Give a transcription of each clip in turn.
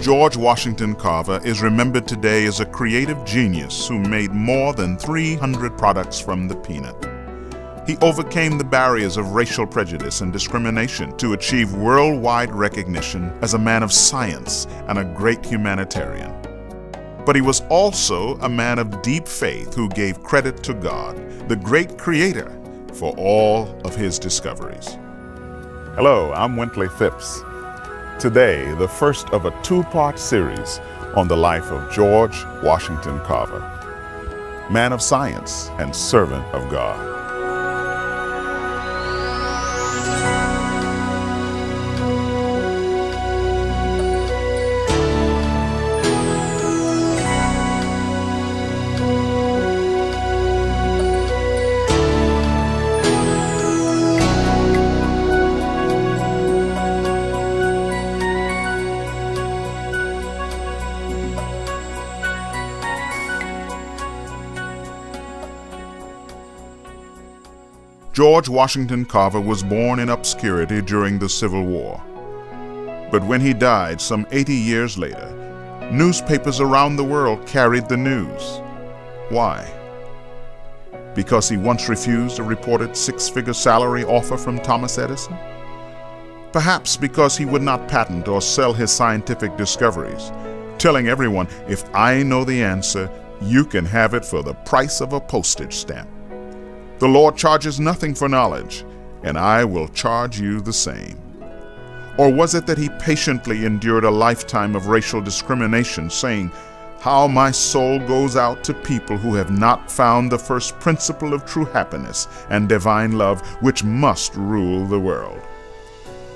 George Washington Carver is remembered today as a creative genius who made more than 300 products from the peanut. He overcame the barriers of racial prejudice and discrimination to achieve worldwide recognition as a man of science and a great humanitarian. But he was also a man of deep faith who gave credit to God, the great creator, for all of his discoveries. Hello, I'm Wintley Phipps. Today, the first of a two-part series on the life of George Washington Carver, man of science and servant of God. George Washington Carver was born in obscurity during the Civil War. But when he died some 80 years later, newspapers around the world carried the news. Why? Because he once refused a reported six-figure salary offer from Thomas Edison? Perhaps because he would not patent or sell his scientific discoveries, telling everyone, if I know the answer, you can have it for the price of a postage stamp. The Lord charges nothing for knowledge, and I will charge you the same. Or was it that he patiently endured a lifetime of racial discrimination, saying, how my soul goes out to people who have not found the first principle of true happiness and divine love, which must rule the world.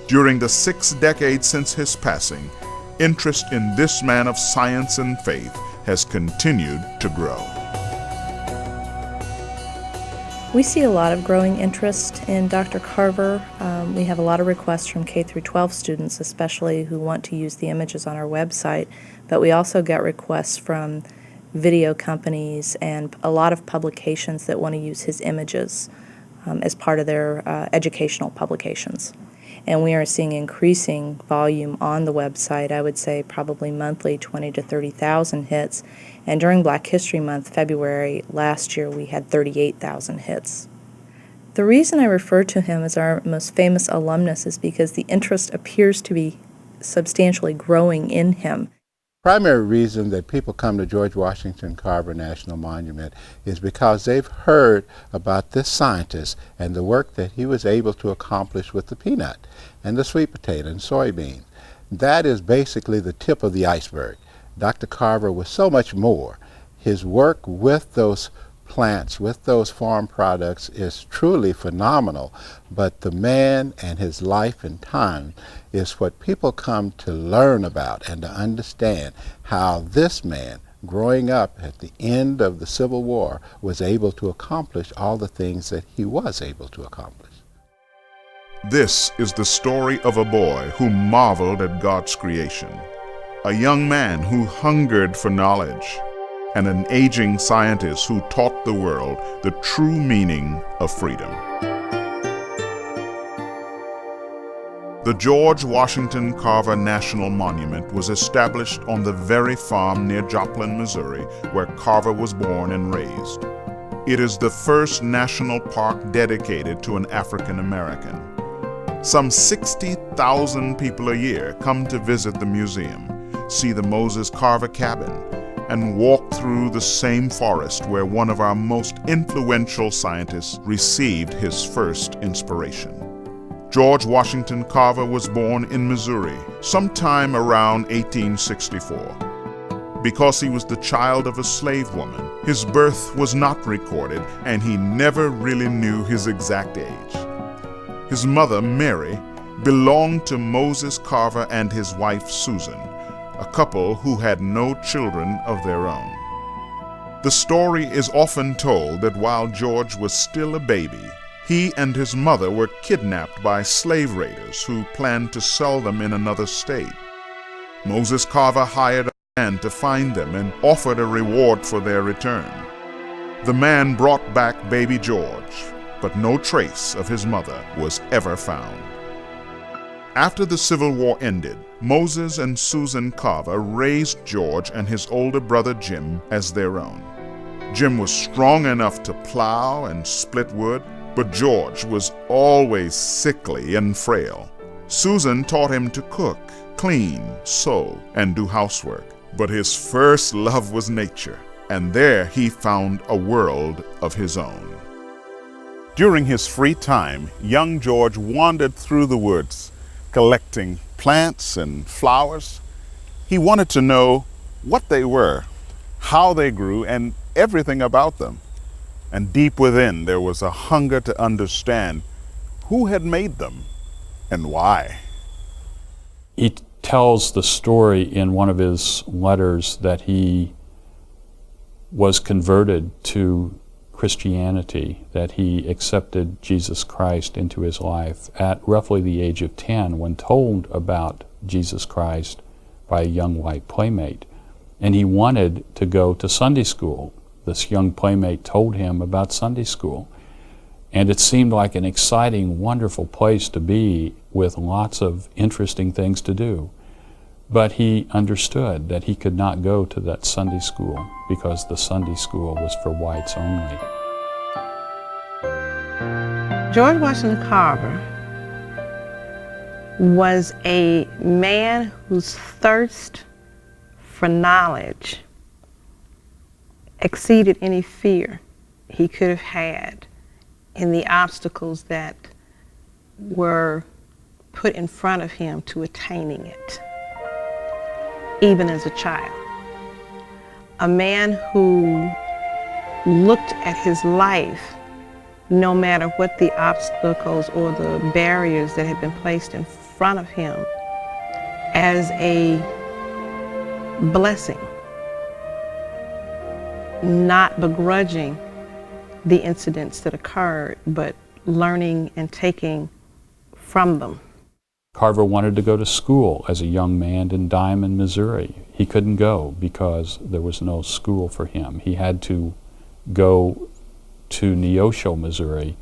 During the 6 decades since his passing, interest in this man of science and faith has continued to grow. We see a lot of growing interest in Dr. Carver. We have a lot of requests from K-12 students, especially who want to use the images on our website, but we also get requests from video companies and a lot of publications that want to use his images as part of their educational publications. And we are seeing increasing volume on the website. I would say probably monthly 20 to 30,000 hits. And during Black History Month, February last year, we had 38,000 hits. The reason I refer to him as our most famous alumnus is because the interest appears to be substantially growing in him. Primary reason that people come to George Washington Carver National Monument is because they've heard about this scientist and the work that he was able to accomplish with the peanut and the sweet potato and soybean. That is basically the tip of the iceberg. Dr. Carver was so much more. His work with those plants, with those farm products, is truly phenomenal, but the man and his life and time is what people come to learn about and to understand how this man, growing up at the end of the Civil War, was able to accomplish all the things that he was able to accomplish. This is the story of a boy who marveled at God's creation, a young man who hungered for knowledge, and an aging scientist who taught the world the true meaning of freedom. The George Washington Carver National Monument was established on the very farm near Joplin, Missouri, where Carver was born and raised. It is the first national park dedicated to an African American. Some 60,000 people a year come to visit the museum, see the Moses Carver cabin, and walk through the same forest where one of our most influential scientists received his first inspiration. George Washington Carver was born in Missouri sometime around 1864. Because he was the child of a slave woman, his birth was not recorded, and he never really knew his exact age. His mother, Mary, belonged to Moses Carver and his wife, Susan, a couple who had no children of their own. The story is often told that while George was still a baby, he and his mother were kidnapped by slave raiders who planned to sell them in another state. Moses Carver hired a man to find them and offered a reward for their return. The man brought back baby George, but no trace of his mother was ever found. After the Civil War ended, Moses and Susan Carver raised George and his older brother Jim as their own. Jim was strong enough to plow and split wood, but George was always sickly and frail. Susan taught him to cook, clean, sew, and do housework. But his first love was nature, and there he found a world of his own. During his free time, young George wandered through the woods, collecting plants and flowers. He wanted to know what they were, how they grew, and everything about them. And deep within, there was a hunger to understand who had made them and why. He tells the story in one of his letters that he was converted to Christianity, that he accepted Jesus Christ into his life at roughly the age of 10 when told about Jesus Christ by a young white playmate. And he wanted to go to Sunday school. This young playmate told him about Sunday school. And it seemed like an exciting, wonderful place to be with lots of interesting things to do. But he understood that he could not go to that Sunday school because the Sunday school was for whites only. George Washington Carver was a man whose thirst for knowledge exceeded any fear he could have had in the obstacles that were put in front of him to attaining it, even as a child. A man who looked at his life, no matter what the obstacles or the barriers that had been placed in front of him, as a blessing, not begrudging the incidents that occurred, but learning and taking from them. Carver wanted to go to school as a young man in Diamond, Missouri. He couldn't go because there was no school for him. He had to go to Neosho, Missouri.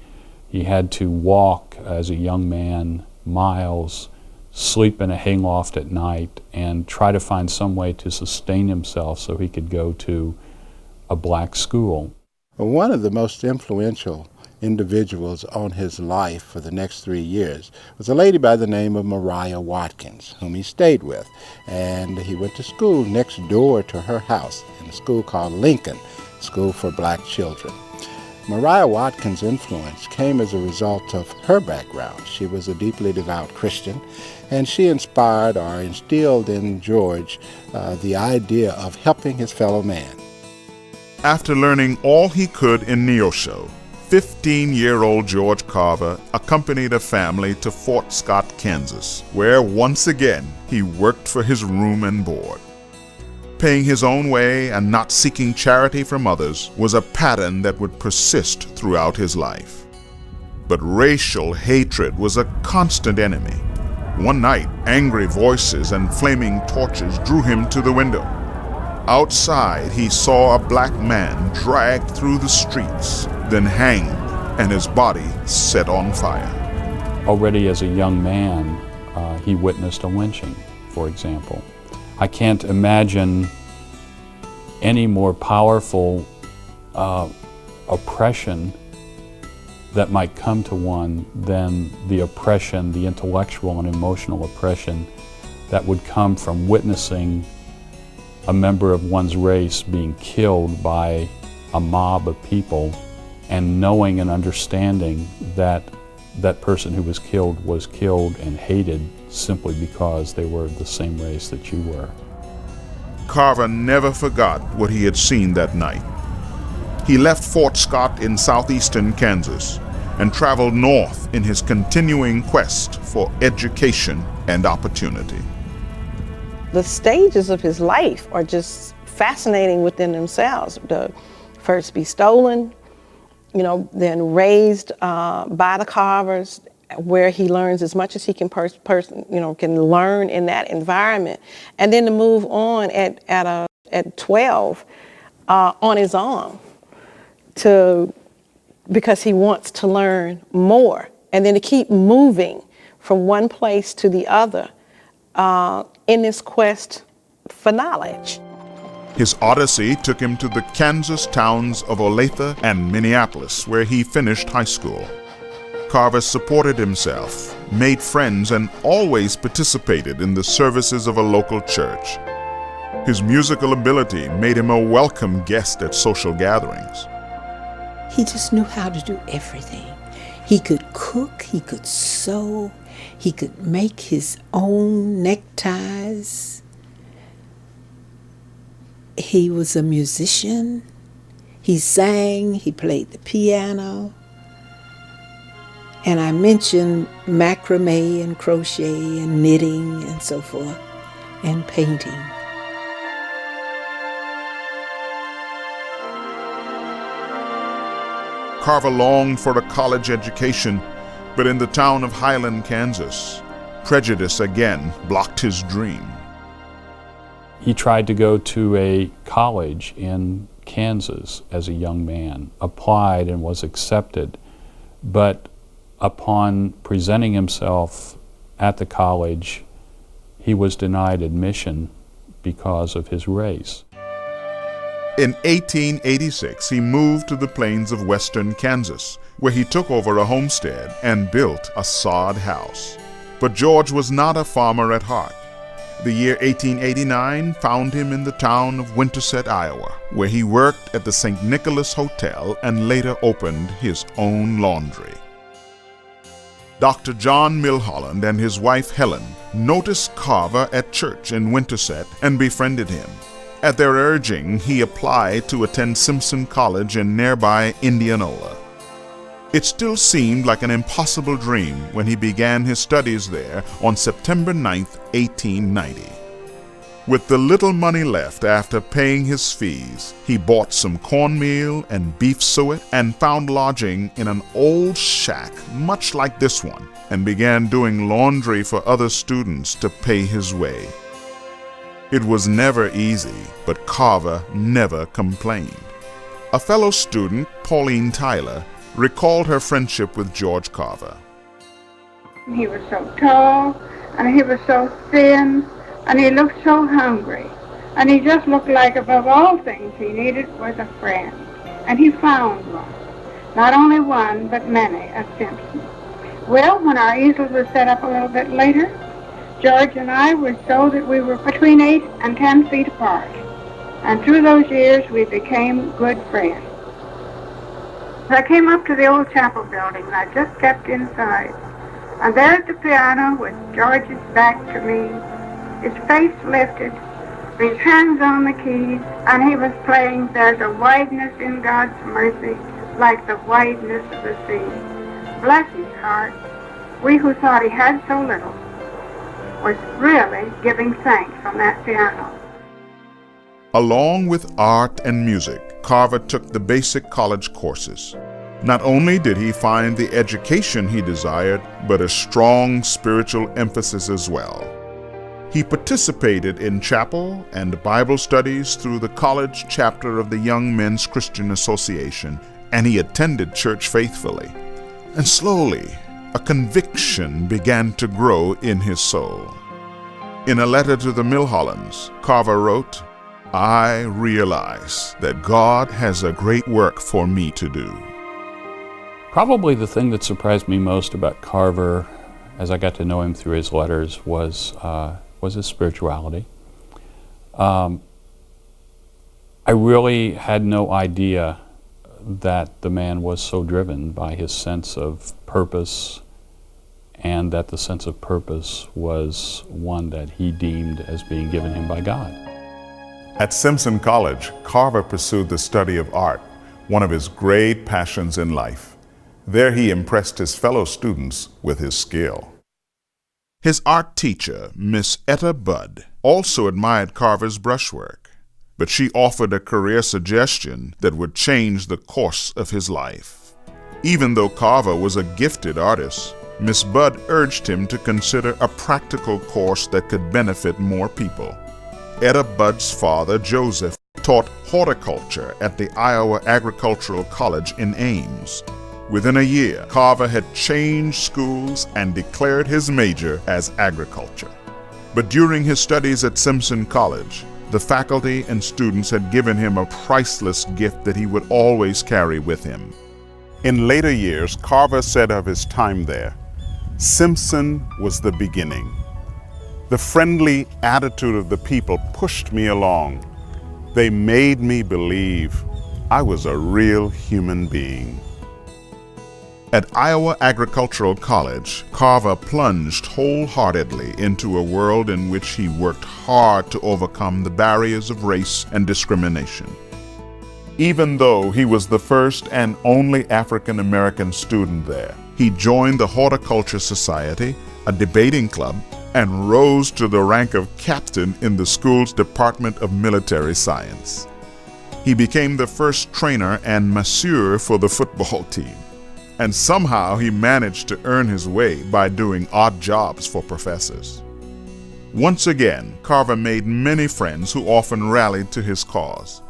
He had to walk as a young man miles, sleep in a hayloft at night, and try to find some way to sustain himself so he could go to a black school. One of the most influential individuals on his life for the next 3 years was a lady by the name of Mariah Watkins, whom he stayed with. And he went to school next door to her house in a school called Lincoln, School for Black Children. Mariah Watkins' influence came as a result of her background. She was a deeply devout Christian, and she inspired or instilled in George the idea of helping his fellow man. After learning all he could in Neosho, 15-year-old George Carver accompanied a family to Fort Scott, Kansas, where once again he worked for his room and board. Paying his own way and not seeking charity from others was a pattern that would persist throughout his life. But racial hatred was a constant enemy. One night, angry voices and flaming torches drew him to the window. Outside, he saw a black man dragged through the streets, then hanged, and his body set on fire. Already as a young man, he witnessed a lynching, for example. I can't imagine any more powerful oppression that might come to one than the oppression, the intellectual and emotional oppression that would come from witnessing a member of one's race being killed by a mob of people and knowing and understanding that that person who was killed and hated simply because they were the same race that you were. Carver never forgot what he had seen that night. He left Fort Scott in southeastern Kansas and traveled north in his continuing quest for education and opportunity. The stages of his life are just fascinating within themselves. To first be stolen, then raised by the Carvers, where he learns as much as he can can learn in that environment, and then to move on at 12 on his own because he wants to learn more, and then to keep moving from one place to the other in this quest for knowledge. His odyssey took him to the Kansas towns of Olathe and Minneapolis, where he finished high school. Carver supported himself, made friends, and always participated in the services of a local church. His musical ability made him a welcome guest at social gatherings. He just knew how to do everything. He could cook, he could sew, he could make his own neckties. He was a musician. He sang, he played the piano. And I mentioned macrame and crochet and knitting and so forth, and painting. Carver longed for a college education, but in the town of Highland, Kansas, prejudice again blocked his dream. He tried to go to a college in Kansas as a young man, applied and was accepted, but upon presenting himself at the college, he was denied admission because of his race. In 1886, he moved to the plains of western Kansas, where he took over a homestead and built a sod house. But George was not a farmer at heart. The year 1889 found him in the town of Winterset, Iowa, where he worked at the St. Nicholas Hotel and later opened his own laundry. Dr. John Milholland and his wife Helen noticed Carver at church in Winterset and befriended him. At their urging, he applied to attend Simpson College in nearby Indianola. It still seemed like an impossible dream when he began his studies there on September 9, 1890. With the little money left after paying his fees, he bought some cornmeal and beef suet and found lodging in an old shack much like this one, and began doing laundry for other students to pay his way. It was never easy, but Carver never complained. A fellow student, Pauline Tyler, recalled her friendship with George Carver. He was so tall, and he was so thin, and he looked so hungry, and he just looked like above all things he needed was a friend. And he found one. Not only one, but many at Simpson. Well, when our easels were set up a little bit later, George and I were so that we were between 8 and 10 feet apart. And through those years, we became good friends. I came up to the old chapel building, and I just stepped inside. And there at the piano, with George's back to me, his face lifted, his hands on the keys, and he was playing "There's a Wideness in God's Mercy, like the wideness of the sea." Bless his heart, we who thought he had so little was really giving thanks on that piano. Along with art and music, Carver took the basic college courses. Not only did he find the education he desired, but a strong spiritual emphasis as well. He participated in chapel and Bible studies through the college chapter of the Young Men's Christian Association, and he attended church faithfully. And slowly, a conviction began to grow in his soul. In a letter to the Milhollands, Carver wrote, "I realize that God has a great work for me to do." Probably the thing that surprised me most about Carver, as I got to know him through his letters, was his spirituality. I really had no idea that the man was so driven by his sense of purpose, and that the sense of purpose was one that he deemed as being given him by God. At Simpson College, Carver pursued the study of art, one of his great passions in life. There he impressed his fellow students with his skill. His art teacher, Miss Etta Budd, also admired Carver's brushwork, but she offered a career suggestion that would change the course of his life. Even though Carver was a gifted artist, Miss Budd urged him to consider a practical course that could benefit more people. Etta Budd's father, Joseph, taught horticulture at the Iowa Agricultural College in Ames. Within a year, Carver had changed schools and declared his major as agriculture. But during his studies at Simpson College, the faculty and students had given him a priceless gift that he would always carry with him. In later years, Carver said of his time there, "Simpson was the beginning. The friendly attitude of the people pushed me along. They made me believe I was a real human being." At Iowa Agricultural College, Carver plunged wholeheartedly into a world in which he worked hard to overcome the barriers of race and discrimination. Even though he was the first and only African American student there, he joined the Horticulture Society, a debating club, and rose to the rank of captain in the school's Department of Military Science. He became the first trainer and masseur for the football team, and somehow he managed to earn his way by doing odd jobs for professors. Once again, Carver made many friends who often rallied to his cause.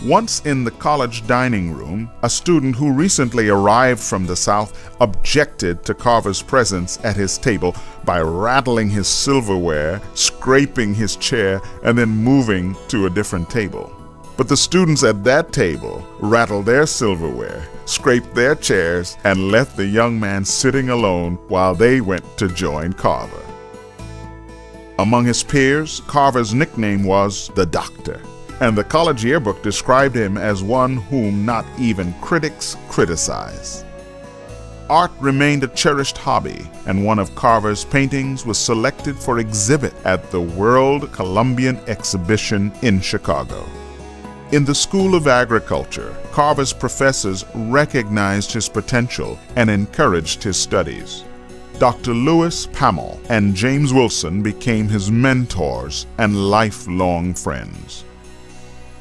Once in the college dining room, a student who recently arrived from the South objected to Carver's presence at his table by rattling his silverware, scraping his chair, and then moving to a different table. But the students at that table rattled their silverware, scraped their chairs, and left the young man sitting alone while they went to join Carver. Among his peers, Carver's nickname was the Doctor, and the college yearbook described him as one whom not even critics criticize. Art remained a cherished hobby, and one of Carver's paintings was selected for exhibit at the World Columbian Exhibition in Chicago. In the School of Agriculture, Carver's professors recognized his potential and encouraged his studies. Dr. Lewis Pamel and James Wilson became his mentors and lifelong friends.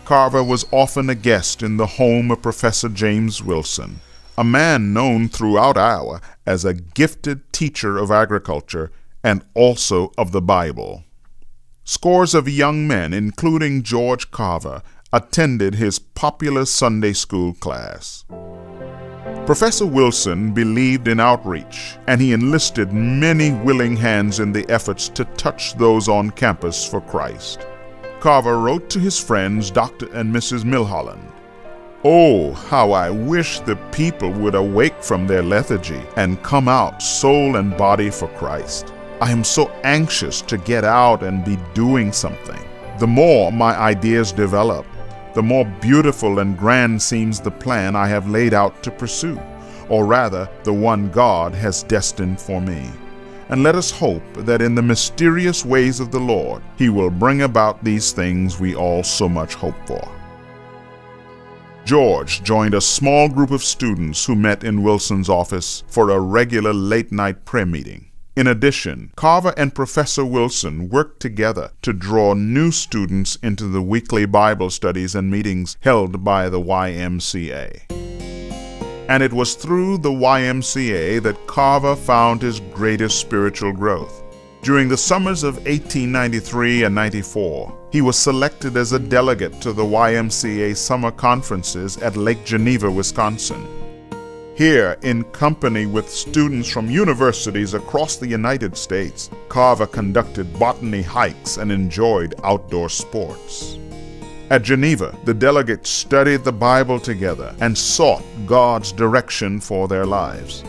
Carver was often a guest in the home of Professor James Wilson, a man known throughout Iowa as a gifted teacher of agriculture and also of the Bible. Scores of young men, including George Carver, attended his popular Sunday school class. Professor Wilson believed in outreach, and he enlisted many willing hands in the efforts to touch those on campus for Christ. Carver wrote to his friends, Dr. and Mrs. Milholland, "Oh, how I wish the people would awake from their lethargy and come out soul and body for Christ. I am so anxious to get out and be doing something. The more my ideas develop, the more beautiful and grand seems the plan I have laid out to pursue, or rather, the one God has destined for me. And let us hope that in the mysterious ways of the Lord, He will bring about these things we all so much hope for." George joined a small group of students who met in Wilson's office for a regular late-night prayer meeting. In addition, Carver and Professor Wilson worked together to draw new students into the weekly Bible studies and meetings held by the YMCA. And it was through the YMCA that Carver found his greatest spiritual growth. During the summers of 1893 and 94, he was selected as a delegate to the YMCA summer conferences at Lake Geneva, Wisconsin. Here, in company with students from universities across the United States, Carver conducted botany hikes and enjoyed outdoor sports. At Geneva, the delegates studied the Bible together and sought God's direction for their lives.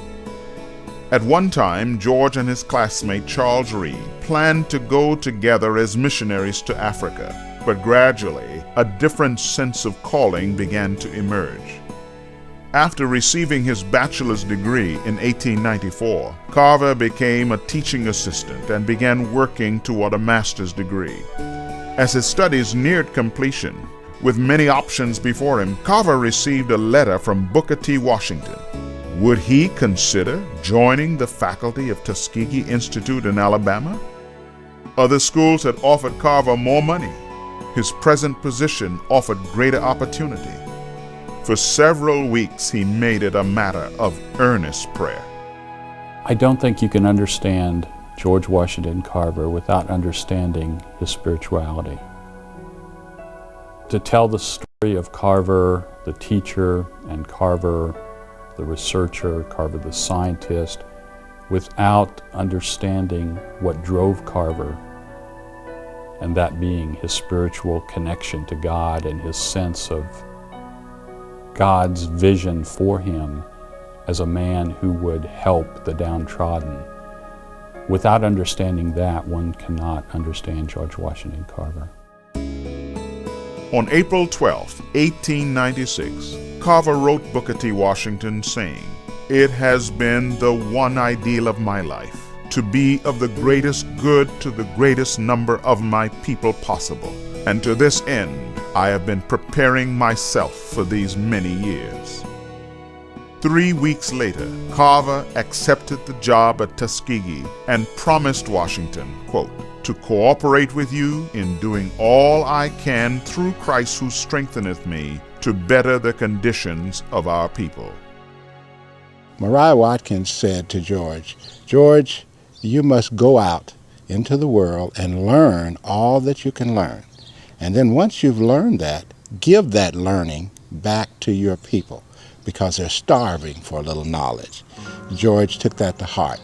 At one time, George and his classmate Charles Reed planned to go together as missionaries to Africa, but gradually, a different sense of calling began to emerge. After receiving his bachelor's degree in 1894, Carver became a teaching assistant and began working toward a master's degree. As his studies neared completion, with many options before him, Carver received a letter from Booker T. Washington. Would he consider joining the faculty of Tuskegee Institute in Alabama? Other schools had offered Carver more money. His present position offered greater opportunity. For several weeks, he made it a matter of earnest prayer. I don't think you can understand George Washington Carver without understanding his spirituality. To tell the story of Carver, the teacher, and Carver, the researcher, Carver the scientist, without understanding what drove Carver, and that being his spiritual connection to God and his sense of God's vision for him as a man who would help the downtrodden. Without understanding that, one cannot understand George Washington Carver. On April 12, 1896, Carver wrote Booker T. Washington saying, "It has been the one ideal of my life, to be of the greatest good to the greatest number of my people possible, and to this end I have been preparing myself for these many years." 3 weeks later, Carver accepted the job at Tuskegee and promised Washington, quote, "to cooperate with you in doing all I can through Christ who strengtheneth me to better the conditions of our people." Mariah Watkins said to George, "George, you must go out into the world and learn all that you can learn. And then once you've learned that, give that learning back to your people, because they're starving for a little knowledge." George took that to heart.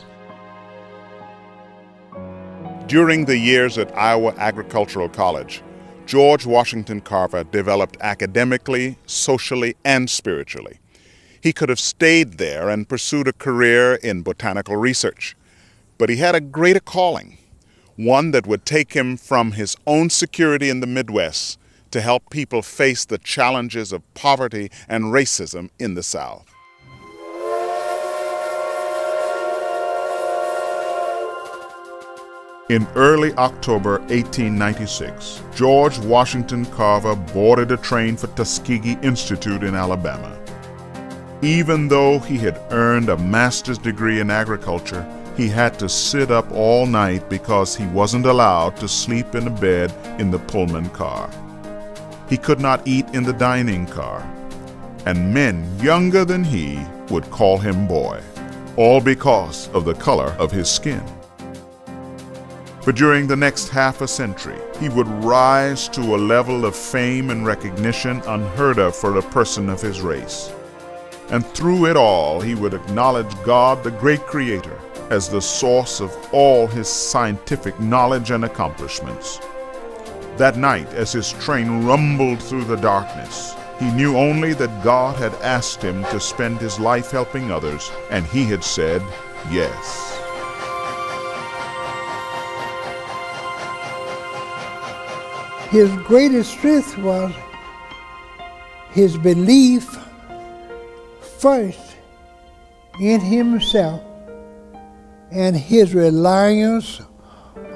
During the years at Iowa Agricultural College, George Washington Carver developed academically, socially, and spiritually. He could have stayed there and pursued a career in botanical research, but he had a greater calling, one that would take him from his own security in the Midwest to help people face the challenges of poverty and racism in the South. In early October 1896, George Washington Carver boarded a train for Tuskegee Institute in Alabama. Even though he had earned a master's degree in agriculture, he had to sit up all night because he wasn't allowed to sleep in a bed in the Pullman car. He could not eat in the dining car, and men younger than he would call him boy, all because of the color of his skin. But during the next half a century, he would rise to a level of fame and recognition unheard of for a person of his race. And through it all, he would acknowledge God, the great Creator, as the source of all his scientific knowledge and accomplishments. That night, as his train rumbled through the darkness, he knew only that God had asked him to spend his life helping others, and he had said yes. His greatest strength was his belief first in himself and his reliance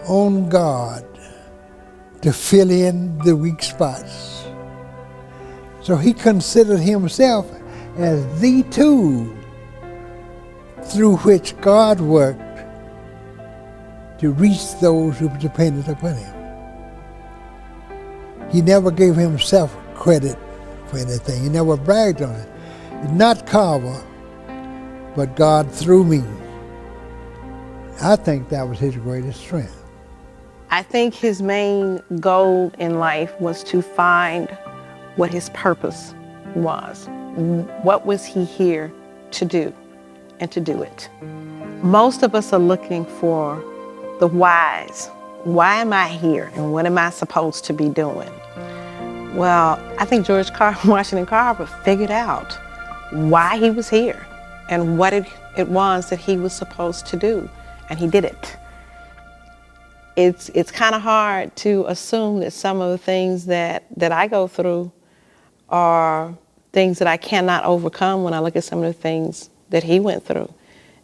on God to fill in the weak spots. So he considered himself as the tool through which God worked to reach those who depended upon him. He never gave himself credit for anything. He never bragged on it. Not Carver, but God through me. I think that was his greatest strength. I think his main goal in life was to find what his purpose was. What was he here to do, and to do it. Most of us are looking for the whys. Why am I here, and what am I supposed to be doing? Well, I think George Washington Carver figured out why he was here and what it was that he was supposed to do, and he did it. It's kind of hard to assume that some of the things that I go through are things that I cannot overcome when I look at some of the things that he went through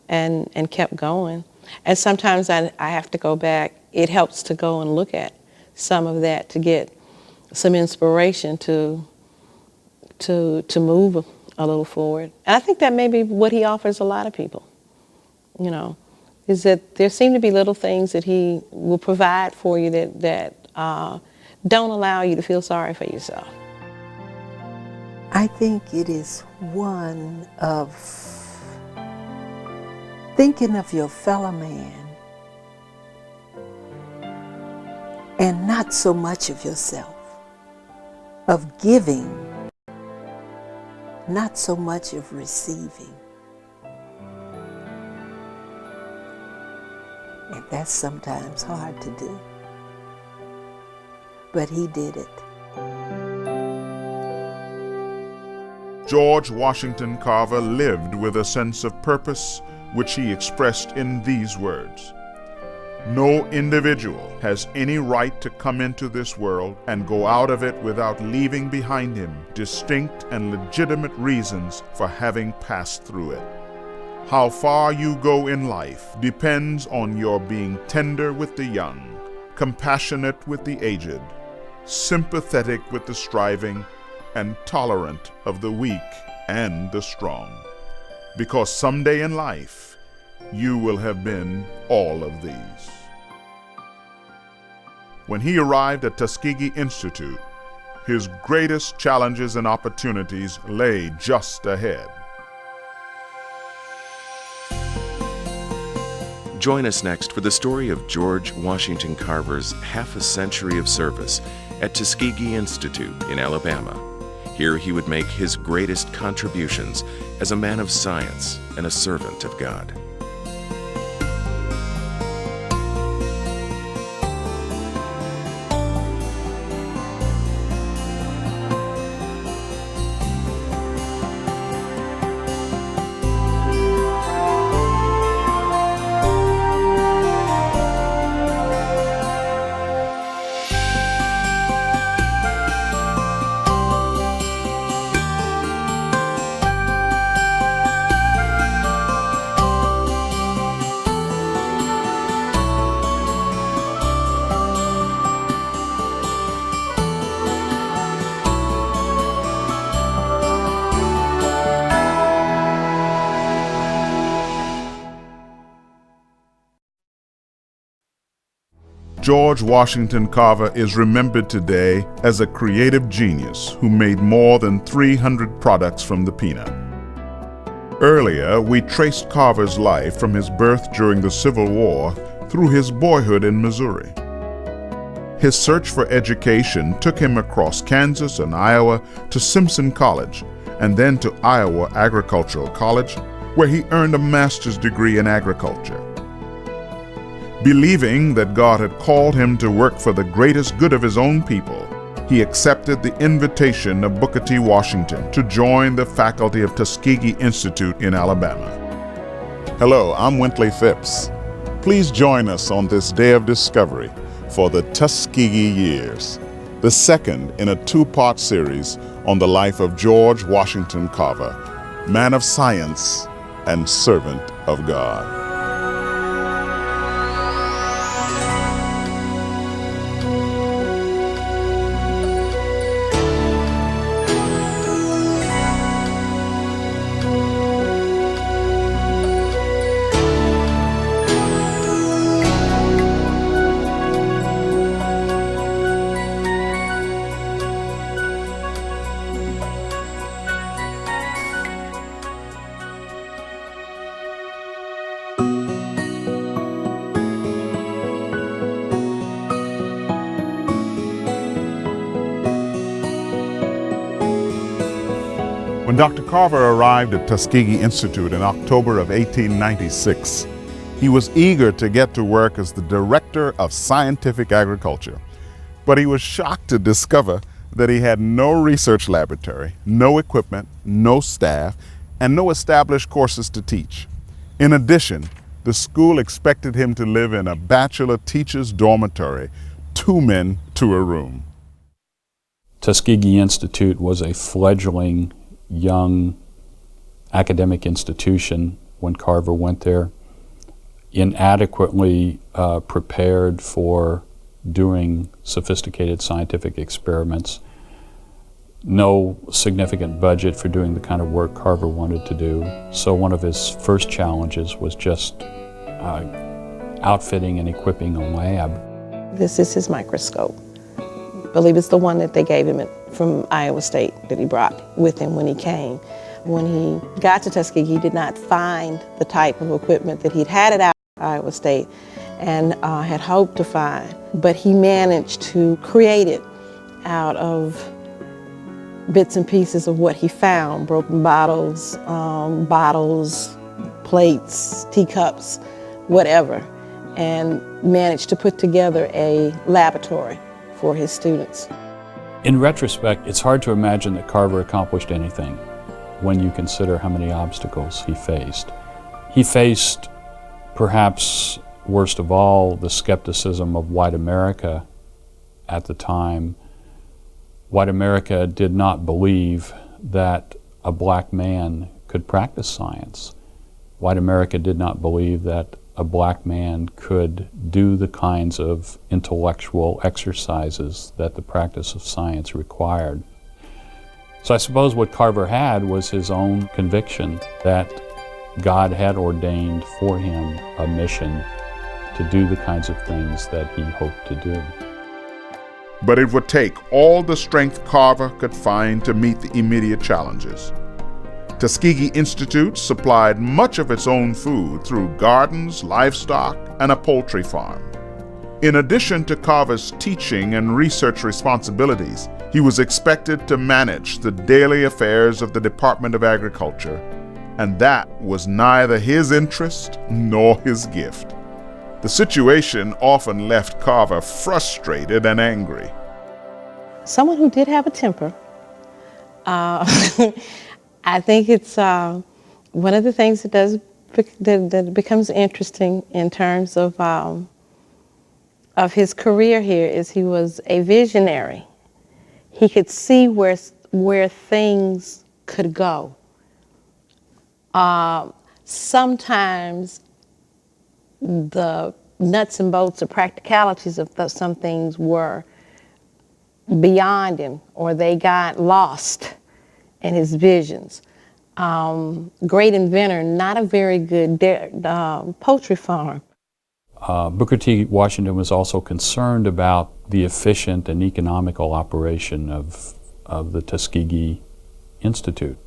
and kept going. And sometimes I have to go back. It helps to go and look at some of that to get some inspiration to move a little forward. And I think that may be what he offers a lot of people, you know, is that there seem to be little things that he will provide for you that don't allow you to feel sorry for yourself. I think it is one of thinking of your fellow man and not so much of yourself, of giving, not so much of receiving. And that's sometimes hard to do. But he did it. George Washington Carver lived with a sense of purpose, which he expressed in these words: "No individual has any right to come into this world and go out of it without leaving behind him distinct and legitimate reasons for having passed through it. How far you go in life depends on your being tender with the young, compassionate with the aged, sympathetic with the striving, and tolerant of the weak and the strong. Because someday in life, you will have been all of these." When he arrived at Tuskegee Institute, his greatest challenges and opportunities lay just ahead. Join us next for the story of George Washington Carver's half a century of service at Tuskegee Institute in Alabama. Here he would make his greatest contributions as a man of science and a servant of God. George Washington Carver is remembered today as a creative genius who made more than 300 products from the peanut. Earlier, we traced Carver's life from his birth during the Civil War through his boyhood in Missouri. His search for education took him across Kansas and Iowa to Simpson College, and then to Iowa Agricultural College, where he earned a master's degree in agriculture. Believing that God had called him to work for the greatest good of his own people, he accepted the invitation of Booker T. Washington to join the faculty of Tuskegee Institute in Alabama. Hello, I'm Wintley Phipps. Please join us on this day of discovery for the Tuskegee Years, the second in a two-part series on the life of George Washington Carver, man of science and servant of God. When Dr. Carver arrived at Tuskegee Institute in October of 1896, he was eager to get to work as the Director of Scientific Agriculture. But he was shocked to discover that he had no research laboratory, no equipment, no staff, and no established courses to teach. In addition, the school expected him to live in a bachelor teacher's dormitory, 2 men to a room. Tuskegee Institute was a fledgling young academic institution when Carver went there, inadequately prepared for doing sophisticated scientific experiments, no significant budget for doing the kind of work Carver wanted to do. So one of his first challenges was just outfitting and equipping a lab. This is his microscope. I believe it's the one that they gave him from Iowa State that he brought with him when he came. When he got to Tuskegee, he did not find the type of equipment that he'd had at Iowa State and had hoped to find, but he managed to create it out of bits and pieces of what he found, broken bottles, plates, teacups, whatever. and managed to put together a laboratory for his students. In retrospect, it's hard to imagine that Carver accomplished anything when you consider how many obstacles he faced. He faced, perhaps worst of all, the skepticism of white America at the time. White America did not believe that a black man could practice science. White America did not believe that a black man could do the kinds of intellectual exercises that the practice of science required. So I suppose what Carver had was his own conviction that God had ordained for him a mission to do the kinds of things that he hoped to do. But it would take all the strength Carver could find to meet the immediate challenges. Tuskegee Institute supplied much of its own food through gardens, livestock, and a poultry farm. In addition to Carver's teaching and research responsibilities, he was expected to manage the daily affairs of the Department of Agriculture, and that was neither his interest nor his gift. The situation often left Carver frustrated and angry. Someone who did have a temper. I think it's one of the things that becomes interesting in terms of his career here is he was a visionary. He could see where things could go. Sometimes the nuts and bolts or practicalities of some things were beyond him, or they got lost in his visions. Great inventor, not a very good poultry farm. Booker T. Washington was also concerned about the efficient and economical operation of the Tuskegee Institute.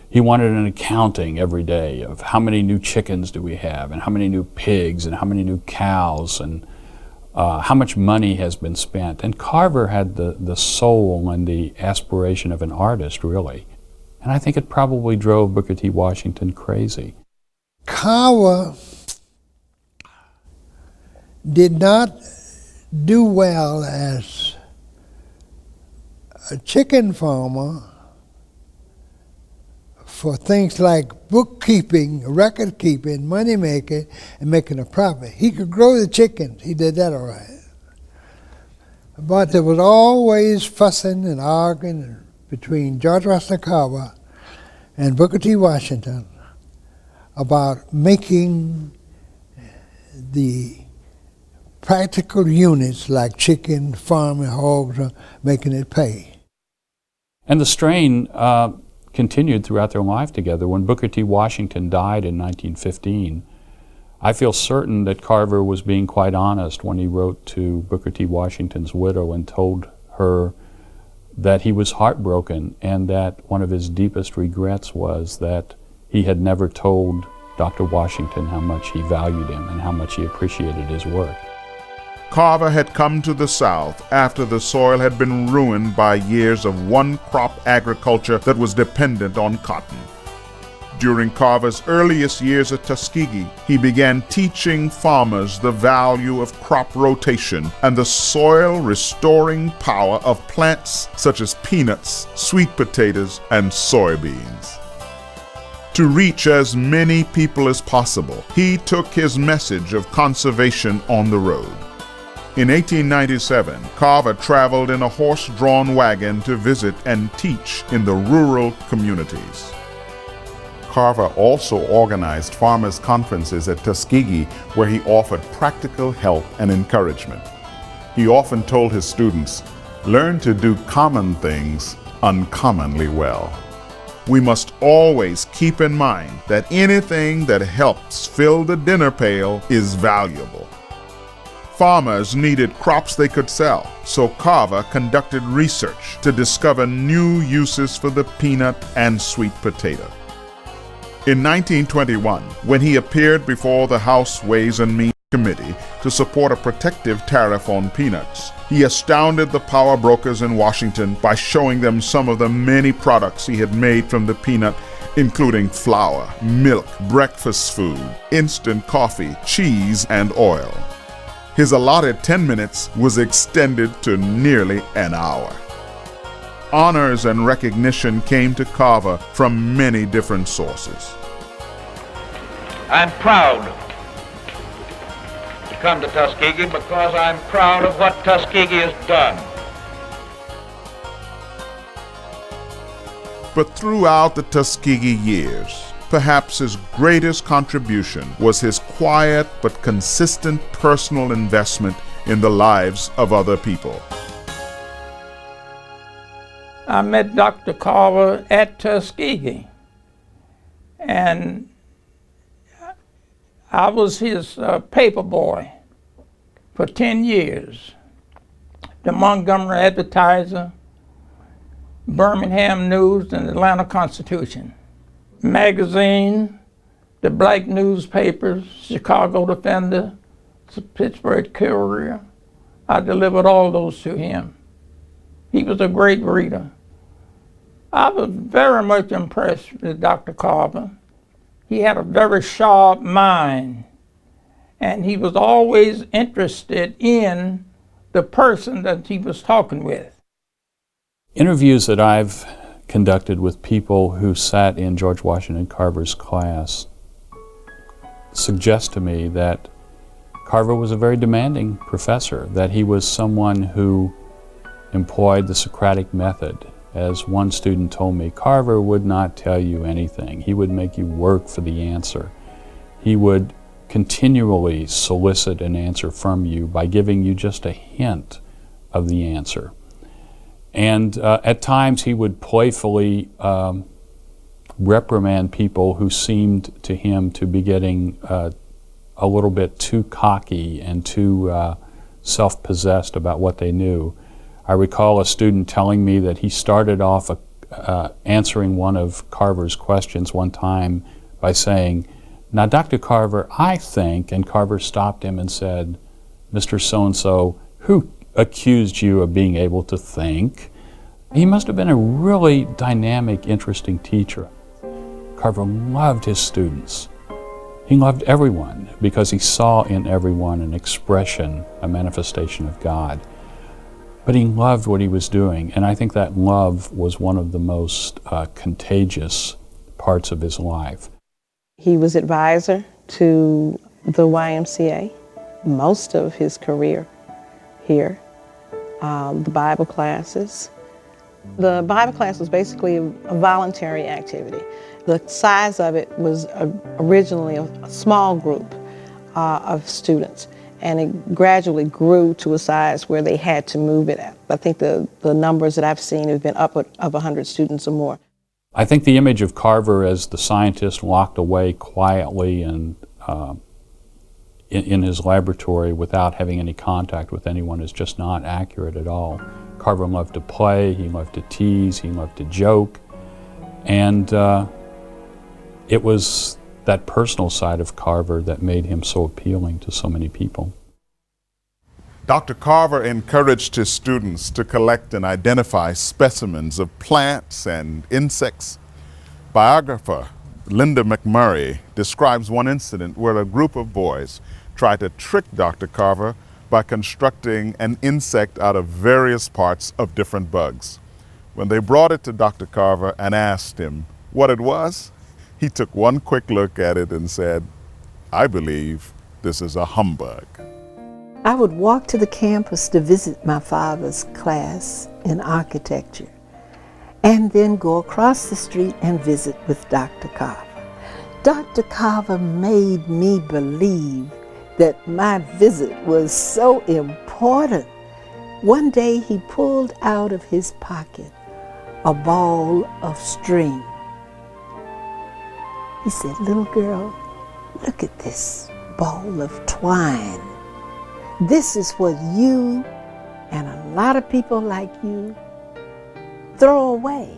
He wanted an accounting every day of how many new chickens do we have, and how many new pigs, and how many new cows, and how much money has been spent. And Carver had the soul and the aspiration of an artist, really. And I think it probably drove Booker T. Washington crazy. Carver did not do well as a chicken farmer for things like bookkeeping, record keeping, money making, and making a profit. He could grow the chickens. He did that all right. But there was always fussing and arguing between George Washington Carver and Booker T. Washington about making the practical units like chicken, farming, hogs, making it pay. And the strain continued throughout their life together. When Booker T. Washington died in 1915, I feel certain that Carver was being quite honest when he wrote to Booker T. Washington's widow and told her that he was heartbroken and that one of his deepest regrets was that he had never told Dr. Washington how much he valued him and how much he appreciated his work. Carver had come to the South after the soil had been ruined by years of one-crop agriculture that was dependent on cotton. During Carver's earliest years at Tuskegee, he began teaching farmers the value of crop rotation and the soil-restoring power of plants such as peanuts, sweet potatoes, and soybeans. To reach as many people as possible, he took his message of conservation on the road. In 1897, Carver traveled in a horse-drawn wagon to visit and teach in the rural communities. Carver also organized farmers' conferences at Tuskegee where he offered practical help and encouragement. He often told his students, "Learn to do common things uncommonly well." We must always keep in mind that anything that helps fill the dinner pail is valuable. Farmers needed crops they could sell, so Carver conducted research to discover new uses for the peanut and sweet potato. In 1921, when he appeared before the House Ways and Means Committee to support a protective tariff on peanuts, he astounded the power brokers in Washington by showing them some of the many products he had made from the peanut including flour, milk, breakfast food, instant coffee, cheese, and oil. His allotted 10 minutes was extended to nearly an hour. Honors and recognition came to Carver from many different sources. I'm proud to come to Tuskegee because I'm proud of what Tuskegee has done. But throughout the Tuskegee years, perhaps his greatest contribution was his quiet but consistent personal investment in the lives of other people. I met Dr. Carver at Tuskegee, and I was his paper boy for 10 years. The Montgomery Advertiser, Birmingham News, and Atlanta Constitution. Magazine, the black newspapers, Chicago Defender, Pittsburgh Courier. I delivered all those to him. He was a great reader. I was very much impressed with Dr. Carver. He had a very sharp mind, and he was always interested in the person that he was talking with. Interviews that I've conducted with people who sat in George Washington Carver's class suggest to me that Carver was a very demanding professor, that he was someone who employed the Socratic method. As one student told me, Carver would not tell you anything. He would make you work for the answer. He would continually solicit an answer from you by giving you just a hint of the answer. And at times he would playfully reprimand people who seemed to him to be getting a little bit too cocky and too self-possessed about what they knew. I recall a student telling me that he started off answering one of Carver's questions one time by saying, "Now, Dr. Carver, I think," and Carver stopped him and said, "Mr. So-and-so, who accused you of being able to think?" He must have been a really dynamic, interesting teacher. Carver loved his students. He loved everyone because he saw in everyone an expression, a manifestation of God. But he loved what he was doing, and I think that love was one of the most contagious parts of his life. He was advisor to the YMCA most of his career here. The Bible classes. The Bible class was basically a voluntary activity. The size of it was originally a small group of students, and it gradually grew to a size where they had to move it at. I think the numbers that I've seen have been upward of 100 students or more. I think the image of Carver as the scientist locked away quietly and in his laboratory without having any contact with anyone is just not accurate at all. Carver loved to play, he loved to tease, he loved to joke, and it was that personal side of Carver that made him so appealing to so many people. Dr. Carver encouraged his students to collect and identify specimens of plants and insects. Biographer Linda McMurray describes one incident where a group of boys tried to trick Dr. Carver by constructing an insect out of various parts of different bugs. When they brought it to Dr. Carver and asked him what it was, he took one quick look at it and said, "I believe this is a humbug." I would walk to the campus to visit my father's class in architecture, and then go across the street and visit with Dr. Carver. Dr. Carver made me believe that my visit was so important. One day he pulled out of his pocket a ball of string. He said, "Little girl, look at this ball of twine. This is what you and a lot of people like you throw away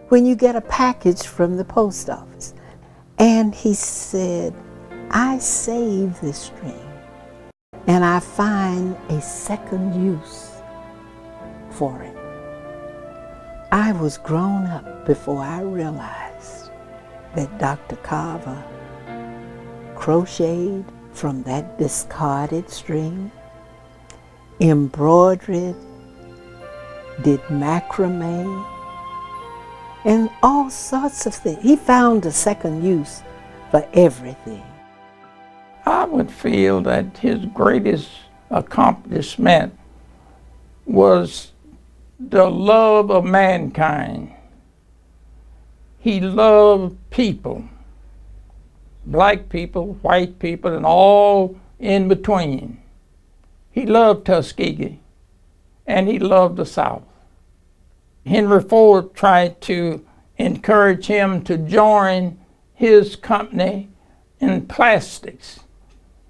when you get a package from the post office." And he said, "I save this string and I find a second use for it." I was grown up before I realized that Dr. Carver crocheted from that discarded string, embroidered, did macrame, and all sorts of things. He found a second use for everything. I would feel that his greatest accomplishment was the love of mankind. He loved people, black people, white people, and all in between. He loved Tuskegee, and he loved the South. Henry Ford tried to encourage him to join his company in plastics.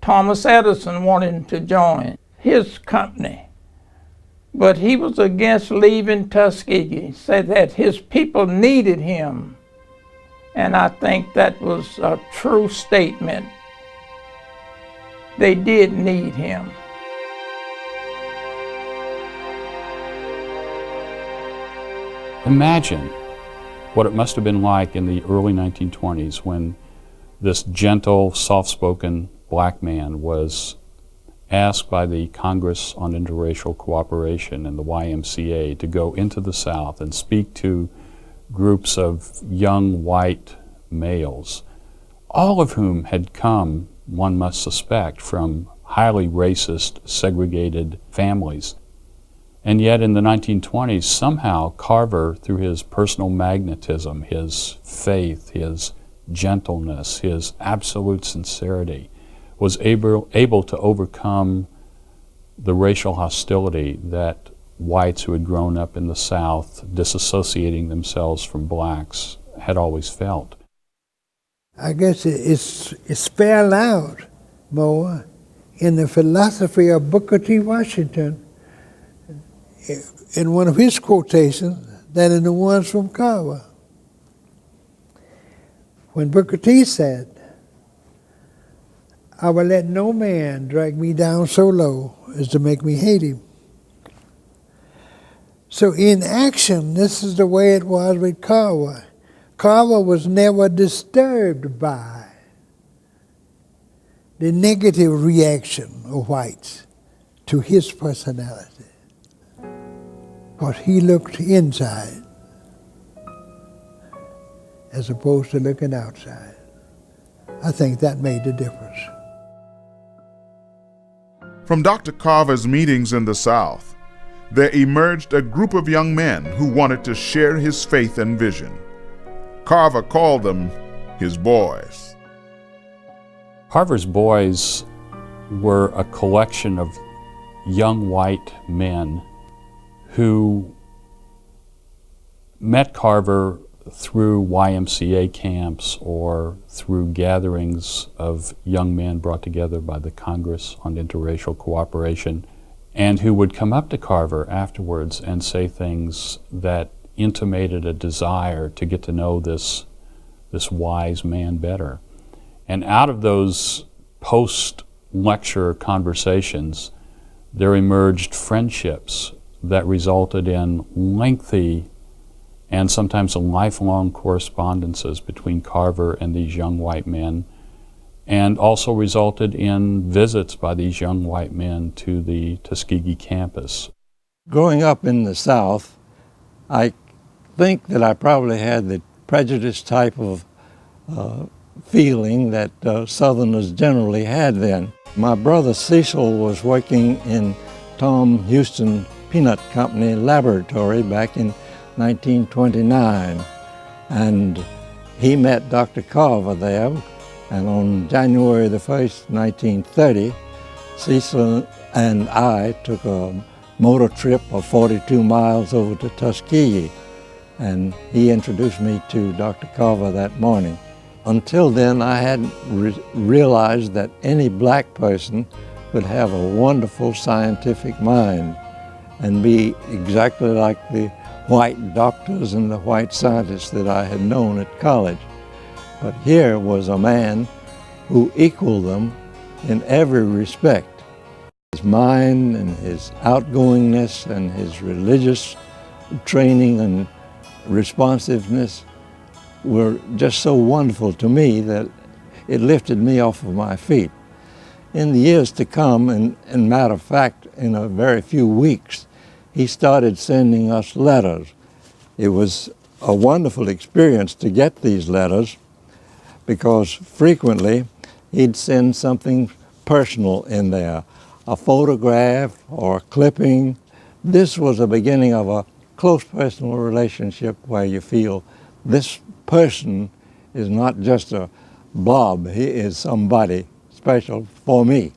Thomas Edison wanted him to join his company, but he was against leaving Tuskegee. He said that his people needed him, and I think that was a true statement. They did need him. Imagine what it must have been like in the early 1920s when this gentle, soft-spoken black man was asked by the Congress on Interracial Cooperation and the YMCA to go into the South and speak to groups of young white males, all of whom had come, one must suspect, from highly racist, segregated families. And yet in the 1920s, somehow Carver, through his personal magnetism, his faith, his gentleness, his absolute sincerity, was able to overcome the racial hostility that whites who had grown up in the South, disassociating themselves from blacks, had always felt. I guess it's spelled out more in the philosophy of Booker T. Washington in one of his quotations than in the ones from Carver. When Booker T. said, "I will let no man drag me down so low as to make me hate him." So in action, this is the way it was with Carver. Carver was never disturbed by the negative reaction of whites to his personality. But he looked inside as opposed to looking outside. I think that made the difference. From Dr. Carver's meetings in the South, there emerged a group of young men who wanted to share his faith and vision. Carver called them his boys. Carver's boys were a collection of young white men who met Carver through YMCA camps or through gatherings of young men brought together by the Congress on Interracial Cooperation, and who would come up to Carver afterwards and say things that intimated a desire to get to know this wise man better. And out of those post-lecture conversations, there emerged friendships that resulted in lengthy and sometimes lifelong correspondences between Carver and these young white men, and also resulted in visits by these young white men to the Tuskegee campus. Growing up in the South, I think that I probably had the prejudiced type of feeling that Southerners generally had then. My brother Cecil was working in Tom Houston Peanut Company laboratory back in 1929, and he met Dr. Carver there, and on January the 1st, 1930, Cecil and I took a motor trip of 42 miles over to Tuskegee, and he introduced me to Dr. Carver that morning. Until then, I hadn't realized that any black person could have a wonderful scientific mind and be exactly like the white doctors and the white scientists that I had known at college. But here was a man who equaled them in every respect. His mind and his outgoingness and his religious training and responsiveness were just so wonderful to me that it lifted me off of my feet. In the years to come, and matter of fact, in a very few weeks, he started sending us letters. It was a wonderful experience to get these letters because frequently he'd send something personal in there, a photograph or a clipping. This was the beginning of a close personal relationship where you feel this person is not just a blob, he is somebody special for me.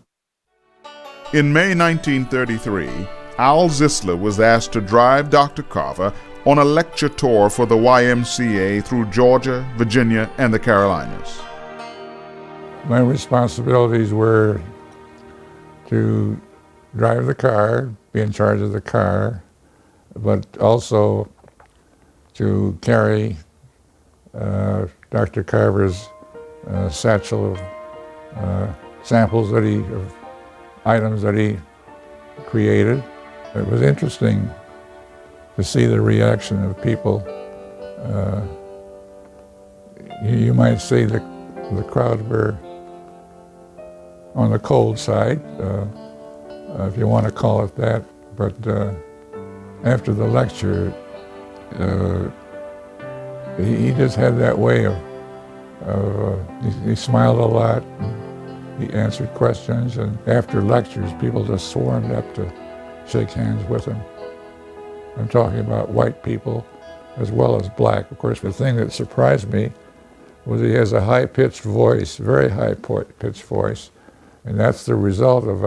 In May 1933, Al Zisler was asked to drive Dr. Carver on a lecture tour for the YMCA through Georgia, Virginia, and the Carolinas. My responsibilities were to drive the car, be in charge of the car, but also to carry Dr. Carver's satchel of samples of items that he created. It was interesting to see the reaction of people. You might say the crowd were on the cold side, if you want to call it that, but after the lecture, he just had that way of he smiled a lot, and he answered questions, and after lectures, people just swarmed up to shake hands with him. I'm talking about white people as well as black. Of course, the thing that surprised me was he has a high-pitched voice, very high-pitched voice, and that's the result of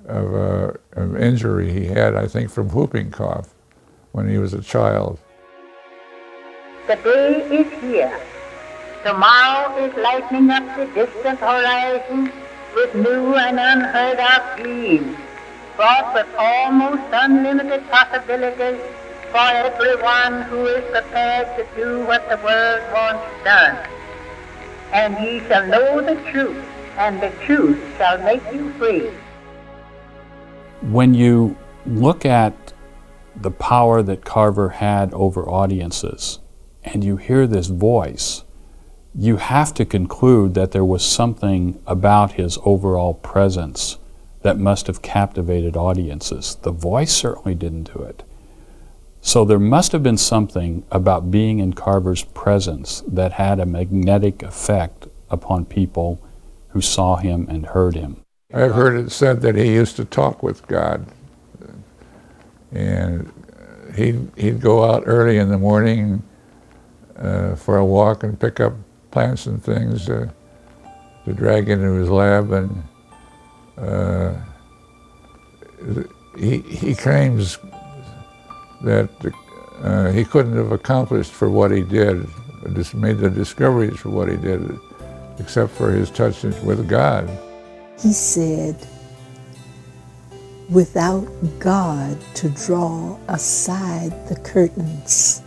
an injury he had, I think, from whooping cough when he was a child. The day is here. Tomorrow is lighting up the distant horizon with new and unheard of gleams, fraught with almost unlimited possibilities for everyone who is prepared to do what the world wants done. And ye shall know the truth, and the truth shall make you free. When you look at the power that Carver had over audiences, and you hear this voice, you have to conclude that there was something about his overall presence that must have captivated audiences. The voice certainly didn't do it. So there must have been something about being in Carver's presence that had a magnetic effect upon people who saw him and heard him. I've heard it said that he used to talk with God, and he'd go out early in the morning for a walk and pick up plants and things to drag into his lab, and he claims that he couldn't have accomplished for what he did, just made the discoveries for what he did, except for his touch with God. He said, without God to draw aside the curtains,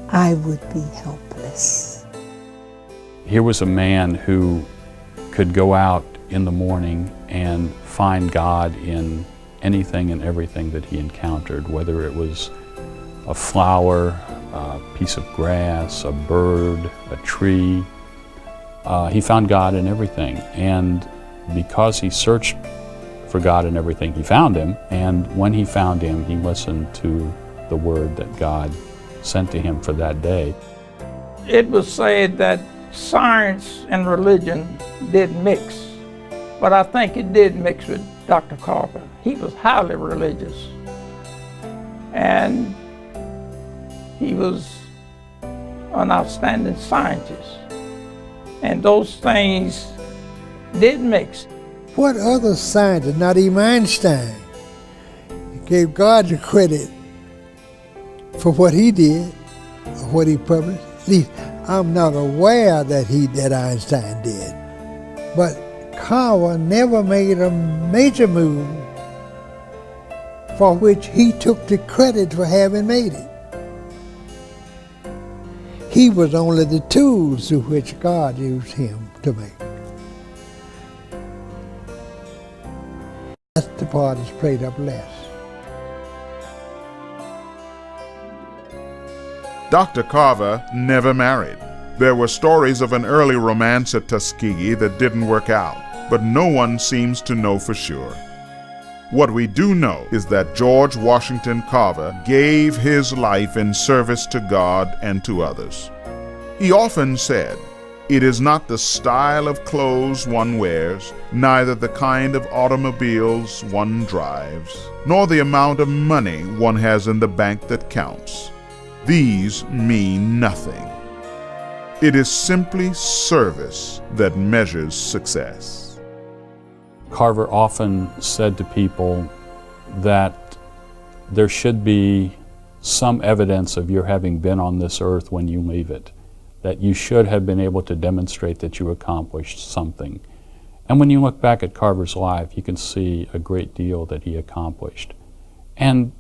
I would be helpless. Here was a man who could go out in the morning and find God in anything and everything that he encountered, whether it was a flower, a piece of grass, a bird, a tree. He found God in everything, and because he searched for God in everything, he found him, and when he found him, he listened to the word that God sent to him for that day. It was said that science and religion did mix, but I think it did mix with Dr. Carver. He was highly religious, and he was an outstanding scientist, and those things did mix. What other scientist, not even Einstein, gave God the credit for what he did, or what he published? At least I'm not aware that Einstein did. But Carver never made a major move for which he took the credit for having made it. He was only the tools through which God used him to make. That's the part that's played up less. Dr. Carver never married. There were stories of an early romance at Tuskegee that didn't work out, but no one seems to know for sure. What we do know is that George Washington Carver gave his life in service to God and to others. He often said, "It is not the style of clothes one wears, neither the kind of automobiles one drives, nor the amount of money one has in the bank that counts. These mean nothing. It is simply service that measures success." Carver often said to people that there should be some evidence of your having been on this earth when you leave it, that you should have been able to demonstrate that you accomplished something. And when you look back at Carver's life, you can see a great deal that he accomplished. And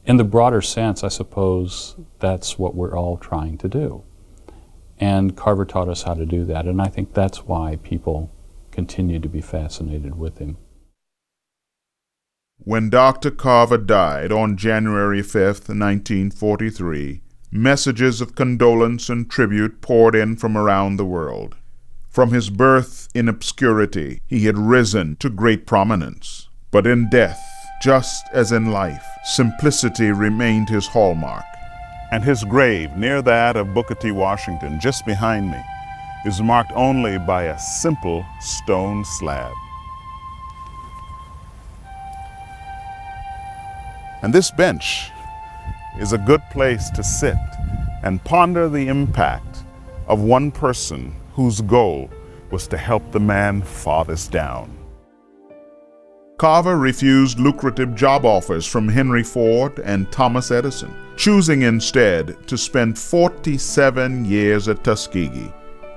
in the broader sense, I suppose that's what we're all trying to do. And Carver taught us how to do that, and I think that's why people continue to be fascinated with him. When Dr. Carver died on January 5th, 1943, messages of condolence and tribute poured in from around the world. From his birth in obscurity, he had risen to great prominence. But in death, just as in life, simplicity remained his hallmark. And his grave, near that of Booker T. Washington, just behind me, is marked only by a simple stone slab. And this bench is a good place to sit and ponder the impact of one person whose goal was to help the man farthest down. Carver refused lucrative job offers from Henry Ford and Thomas Edison, choosing instead to spend 47 years at Tuskegee.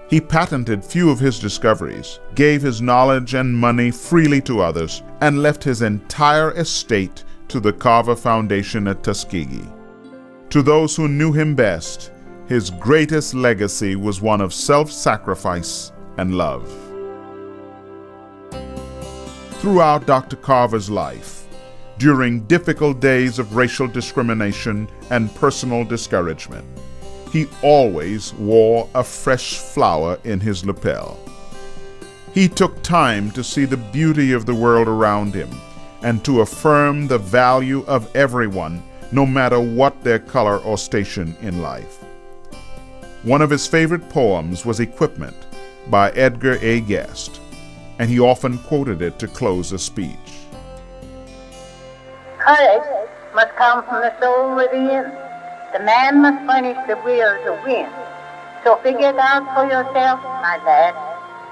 He patented few of his discoveries, gave his knowledge and money freely to others, and left his entire estate to the Carver Foundation at Tuskegee. To those who knew him best, his greatest legacy was one of self-sacrifice and love. Throughout Dr. Carver's life, during difficult days of racial discrimination and personal discouragement, he always wore a fresh flower in his lapel. He took time to see the beauty of the world around him and to affirm the value of everyone, no matter what their color or station in life. One of his favorite poems was Equipment by Edgar A. Guest, and he often quoted it to close a speech. Courage must come from the soul within. The man must furnish the will to win. So figure it out for yourself, my lad.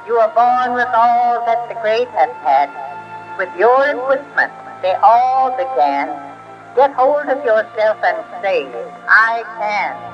You are born with all that the great have had. With your equipment, they all began. Get hold of yourself and say, I can.